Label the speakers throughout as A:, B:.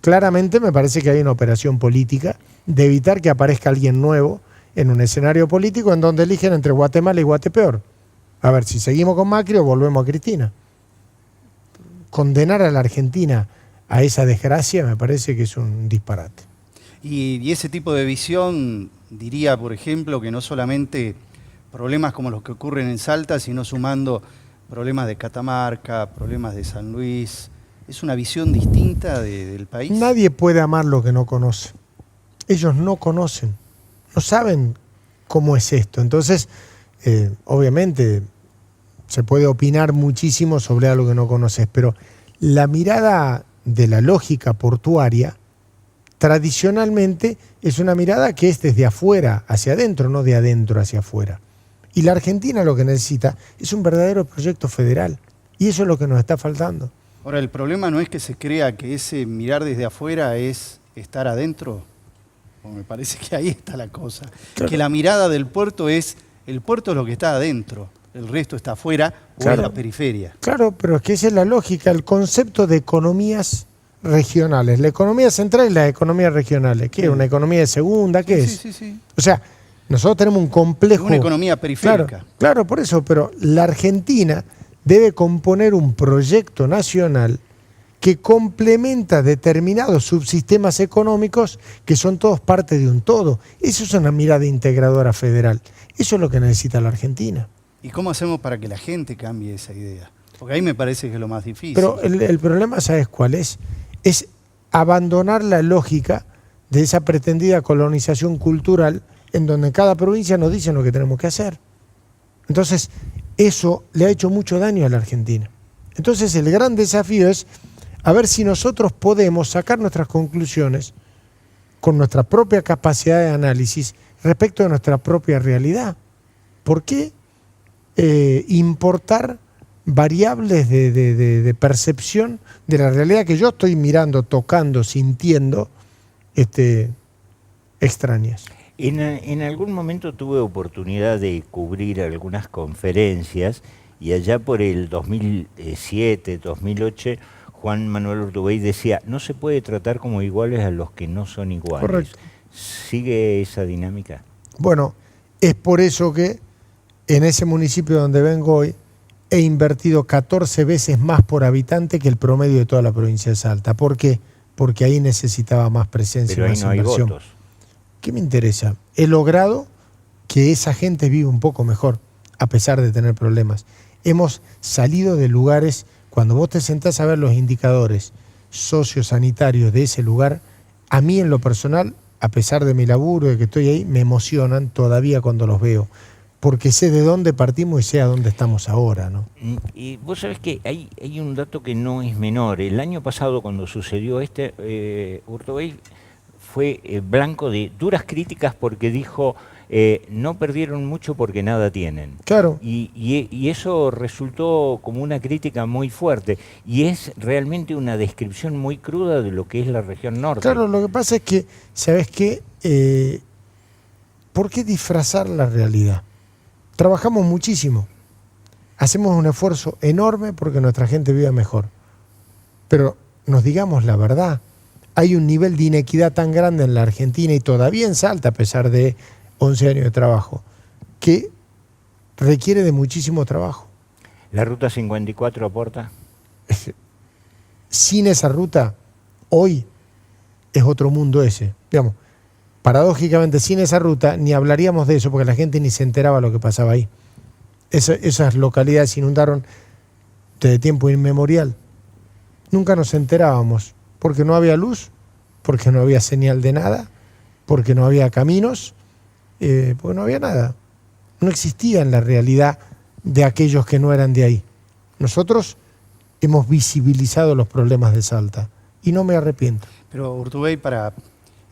A: Claramente me parece que hay una operación política de evitar que aparezca alguien nuevo en un escenario político en donde eligen entre Guatemala y Guatepeor. A ver, si seguimos con Macri o volvemos a Cristina. Condenar a la Argentina a esa desgracia me parece que es un disparate.
B: Y ese tipo de visión diría, por ejemplo, que no solamente problemas como los que ocurren en Salta, sino sumando problemas de Catamarca, problemas de San Luis. ¿Es una visión distinta del país?
A: Nadie puede amar lo que no conoce. Ellos no conocen, no saben cómo es esto. Entonces, obviamente, se puede opinar muchísimo sobre algo que no conoces, pero la mirada de la lógica portuaria tradicionalmente es una mirada que es desde afuera hacia adentro, no de adentro hacia afuera. Y la Argentina lo que necesita es un verdadero proyecto federal. Y eso es lo que nos está faltando.
B: Ahora, el problema no es que se crea que ese mirar desde afuera es estar adentro. O me parece que ahí está la cosa. Claro. Que la mirada del puerto es, el puerto es lo que está adentro, el resto está afuera o en la periferia.
A: Claro, pero es que esa es la lógica, el concepto de economías regionales. La economía central y las economías regionales. ¿Qué es? ¿Una economía de segunda? ¿Qué es?
B: Sí.
A: O sea, nosotros tenemos un complejo...
B: Una economía periférica.
A: Claro, por eso, pero la Argentina debe componer un proyecto nacional que complementa determinados subsistemas económicos que son todos parte de un todo. Eso es una mirada integradora federal. Eso es lo que necesita la Argentina.
B: ¿Y cómo hacemos para que la gente cambie esa idea? Porque ahí me parece que es lo más difícil.
A: Pero el problema, ¿sabes cuál es? Es abandonar la lógica de esa pretendida colonización cultural en donde en cada provincia nos dicen lo que tenemos que hacer. Entonces, eso le ha hecho mucho daño a la Argentina. Entonces, el gran desafío es a ver si nosotros podemos sacar nuestras conclusiones con nuestra propia capacidad de análisis respecto de nuestra propia realidad. ¿Por qué importar variables de percepción de la realidad que yo estoy mirando, tocando, sintiendo, extrañas?
C: En algún momento tuve oportunidad de cubrir algunas conferencias y allá por el 2007, 2008, Juan Manuel Urtubey decía, no se puede tratar como iguales a los que no son iguales.
A: Correcto.
C: ¿Sigue esa dinámica?
A: Bueno, es por eso que en ese municipio donde vengo hoy he invertido 14 veces más por habitante que el promedio de toda la provincia de Salta. ¿Por qué? Porque ahí necesitaba más presencia y más inversión. Pero ahí no hay votos. ¿Qué me interesa? He logrado que esa gente viva un poco mejor, a pesar de tener problemas. Hemos salido de lugares, cuando vos te sentás a ver los indicadores sociosanitarios de ese lugar, a mí en lo personal, a pesar de mi laburo, de que estoy ahí, me emocionan todavía cuando los veo. Porque sé de dónde partimos y sé a dónde estamos ahora, ¿no?
C: Y vos sabés que hay un dato que no es menor. El año pasado, cuando sucedió Urtubey fue blanco de duras críticas porque dijo no perdieron mucho porque nada tienen.
A: Claro.
C: Y eso resultó como una crítica muy fuerte. Y es realmente una descripción muy cruda de lo que es la región norte.
A: Claro, lo que pasa es que, ¿sabés qué? ¿Por qué disfrazar la realidad? Trabajamos muchísimo, hacemos un esfuerzo enorme porque nuestra gente viva mejor, pero nos digamos la verdad, hay un nivel de inequidad tan grande en la Argentina y todavía en Salta, a pesar de 11 años de trabajo, que requiere de muchísimo trabajo.
C: ¿La Ruta 54 aporta?
A: Sin esa ruta, hoy es otro mundo ese, digamos. Paradójicamente, sin esa ruta ni hablaríamos de eso porque la gente ni se enteraba de lo que pasaba ahí. Esas localidades se inundaron desde tiempo inmemorial. Nunca nos enterábamos porque no había luz, porque no había señal de nada, porque no había caminos, porque no había nada. No existía en la realidad de aquellos que no eran de ahí. Nosotros hemos visibilizado los problemas de Salta y no me arrepiento.
B: Pero Urtubey, para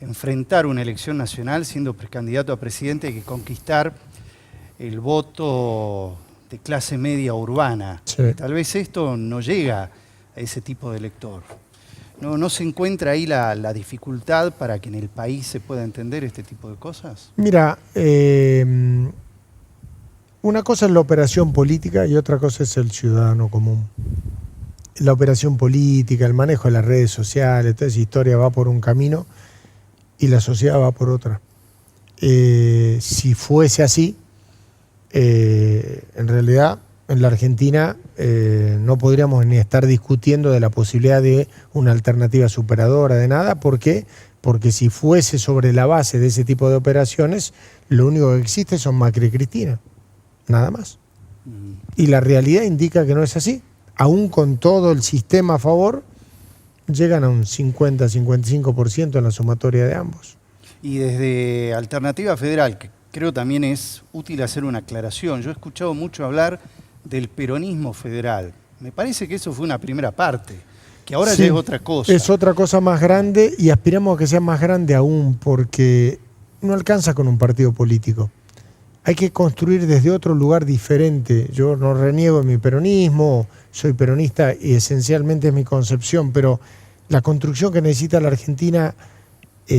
B: enfrentar una elección nacional siendo precandidato a presidente hay que conquistar el voto de clase media urbana. Sí. Tal vez esto no llega a ese tipo de elector. ¿No se encuentra ahí la dificultad para que en el país se pueda entender este tipo de cosas?
A: Mira, una cosa es la operación política y otra cosa es el ciudadano común. la operación política, el manejo de las redes sociales, toda esa historia va por un camino y la sociedad va por otra. Si fuese así, en realidad en la Argentina no podríamos ni estar discutiendo de la posibilidad de una alternativa superadora de nada. ¿Por qué? Porque si fuese sobre la base de ese tipo de operaciones, lo único que existe son Macri y Cristina, nada más. Y la realidad indica que no es así. Aún con todo el sistema a favor, llegan a un 50-55% en la sumatoria de ambos.
B: Y desde Alternativa Federal, que creo también es útil hacer una aclaración, yo he escuchado mucho hablar del peronismo federal. Me parece que eso fue una primera parte, que ahora
A: sí,
B: ya es otra cosa.
A: Es otra cosa más grande y aspiramos a que sea más grande aún, porque no alcanza con un partido político. Hay que construir desde otro lugar diferente. Yo no reniego mi peronismo, soy peronista y esencialmente es mi concepción, pero la construcción que necesita la Argentina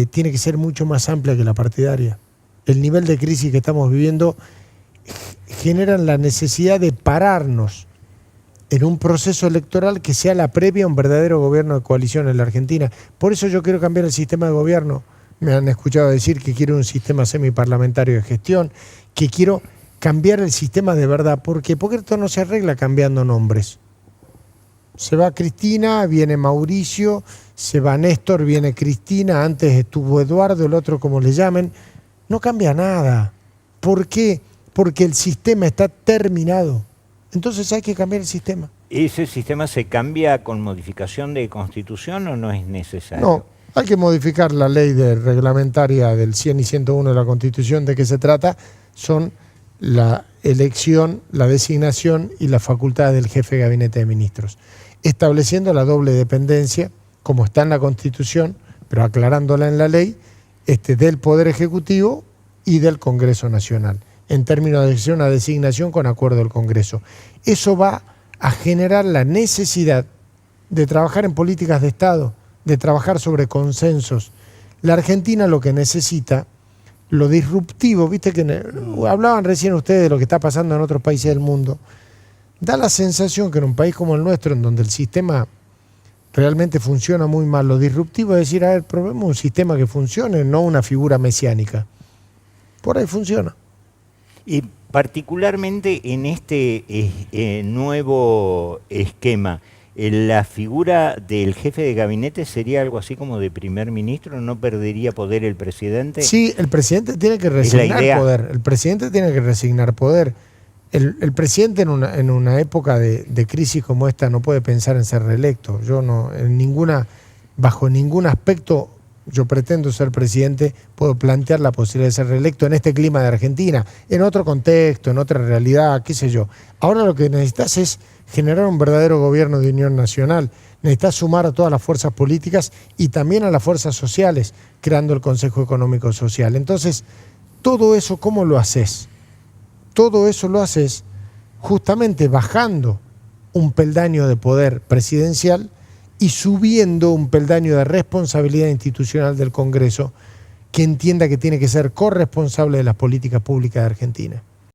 A: tiene que ser mucho más amplia que la partidaria. El nivel de crisis que estamos viviendo genera la necesidad de pararnos en un proceso electoral que sea la previa a un verdadero gobierno de coalición en la Argentina. Por eso yo quiero cambiar el sistema de gobierno. Me han escuchado decir que quiero un sistema semiparlamentario de gestión, que quiero cambiar el sistema de verdad. ¿Por qué? Porque esto no se arregla cambiando nombres. Se va Cristina, viene Mauricio, se va Néstor, viene Cristina, antes estuvo Eduardo, el otro como le llamen. No cambia nada. ¿Por qué? Porque el sistema está terminado. Entonces hay que cambiar el sistema.
C: ¿Ese sistema se cambia con modificación de constitución o no es necesario?
A: No, hay que modificar la ley reglamentaria del 100 y 101 de la Constitución. ¿De qué se trata? Son la elección, la designación y la facultad del jefe de gabinete de ministros, estableciendo la doble dependencia, como está en la Constitución, pero aclarándola en la ley, del Poder Ejecutivo y del Congreso Nacional, en términos de hacer una designación con acuerdo del Congreso. Eso va a generar la necesidad de trabajar en políticas de Estado, de trabajar sobre consensos. La Argentina lo que necesita, lo disruptivo, viste que hablaban recién ustedes de lo que está pasando en otros países del mundo, da la sensación que en un país como el nuestro, en donde el sistema realmente funciona muy mal, lo disruptivo es decir, a ver, probemos un sistema que funcione, no una figura mesiánica. Por ahí funciona.
C: Y particularmente en este nuevo esquema, ¿la figura del jefe de gabinete sería algo así como de primer ministro? ¿No perdería poder el presidente?
A: Sí, el presidente tiene que resignar poder. El presidente tiene que resignar poder. El presidente en una época de crisis como esta no puede pensar en ser reelecto. Yo no, bajo ningún aspecto yo pretendo ser presidente, puedo plantear la posibilidad de ser reelecto en este clima de Argentina, en otro contexto, en otra realidad, qué sé yo. Ahora lo que necesitas es generar un verdadero gobierno de unión nacional. Necesitas sumar a todas las fuerzas políticas y también a las fuerzas sociales, creando el Consejo Económico Social. Entonces, todo eso, ¿cómo lo haces? Todo eso lo haces justamente bajando un peldaño de poder presidencial y subiendo un peldaño de responsabilidad institucional del Congreso, que entienda que tiene que ser corresponsable de las políticas públicas de Argentina.